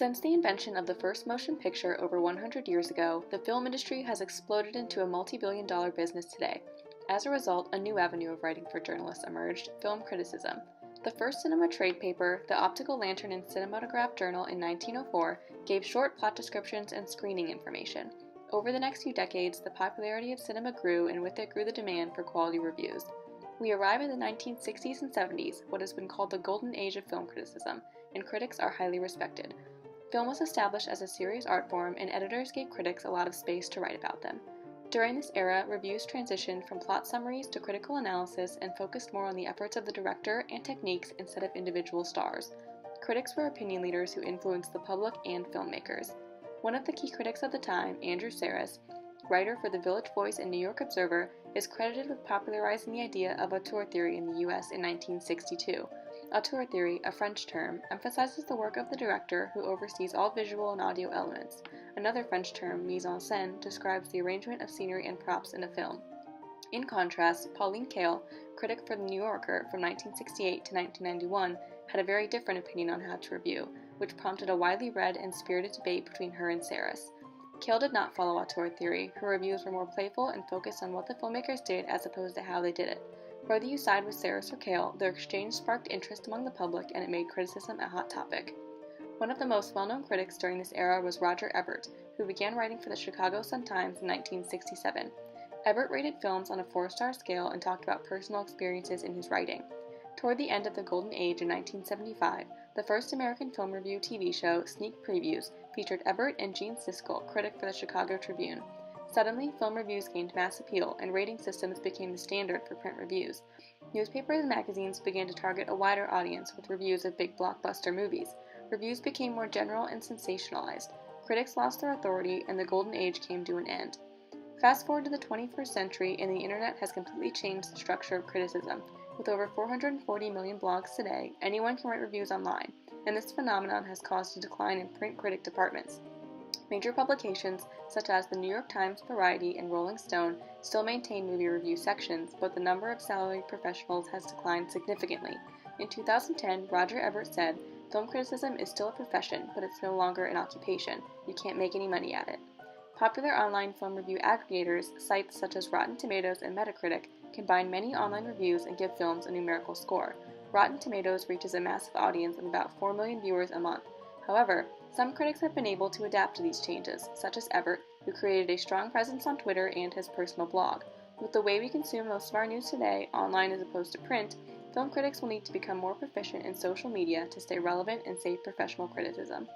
Since the invention of the first motion picture over 100 years ago, the film industry has exploded into a multi-billion-dollar business today. As a result, a new avenue of writing for journalists emerged: film criticism. The first cinema trade paper, the Optical Lantern and Cinematograph Journal in 1904, gave short plot descriptions and screening information. Over the next few decades, the popularity of cinema grew, and with it grew the demand for quality reviews. We arrive at the 1960s and 70s, what has been called the golden age of film criticism, and critics are highly respected. Film was established as a serious art form, and editors gave critics a lot of space to write about them. During this era, reviews transitioned from plot summaries to critical analysis and focused more on the efforts of the director and techniques instead of individual stars. Critics were opinion leaders who influenced the public and filmmakers. One of the key critics of the time, Andrew Sarris, writer for the Village Voice and New York Observer, is credited with popularizing the idea of auteur theory in the US in 1962. Auteur theory, a French term, emphasizes the work of the director who oversees all visual and audio elements. Another French term, mise en scène, describes the arrangement of scenery and props in a film. In contrast, Pauline Kael, critic for The New Yorker from 1968 to 1991, had a very different opinion on how to review, which prompted a widely read and spirited debate between her and Sarris. Kael did not follow auteur theory. Her reviews were more playful and focused on what the filmmakers did as opposed to how they did it. Whether you side with Sarris or Kael, their exchange sparked interest among the public, and it made criticism a hot topic. One of the most well-known critics during this era was Roger Ebert, who began writing for the Chicago Sun-Times in 1967. Ebert rated films on a 4-star scale and talked about personal experiences in his writing. Toward the end of the Golden Age in 1975, the first American film review TV show, Sneak Previews, featured Ebert and Gene Siskel, critic for the Chicago Tribune. Suddenly, film reviews gained mass appeal, and rating systems became the standard for print reviews. Newspapers and magazines began to target a wider audience with reviews of big blockbuster movies. Reviews became more general and sensationalized. Critics lost their authority, and the Golden Age came to an end. Fast forward to the 21st century, and the internet has completely changed the structure of criticism. With over 440 million blogs today, anyone can write reviews online, and this phenomenon has caused a decline in print critic departments. Major publications, such as the New York Times, Variety, and Rolling Stone, still maintain movie review sections, but the number of salaried professionals has declined significantly. In 2010, Roger Ebert said, "Film criticism is still a profession, but it's no longer an occupation. You can't make any money at it." Popular online film review aggregators, sites such as Rotten Tomatoes and Metacritic, combine many online reviews and give films a numerical score. Rotten Tomatoes reaches a massive audience of about 4 million viewers a month. However, some critics have been able to adapt to these changes, such as Ebert, who created a strong presence on Twitter and his personal blog. With the way we consume most of our news today, online as opposed to print, film critics will need to become more proficient in social media to stay relevant and save professional criticism.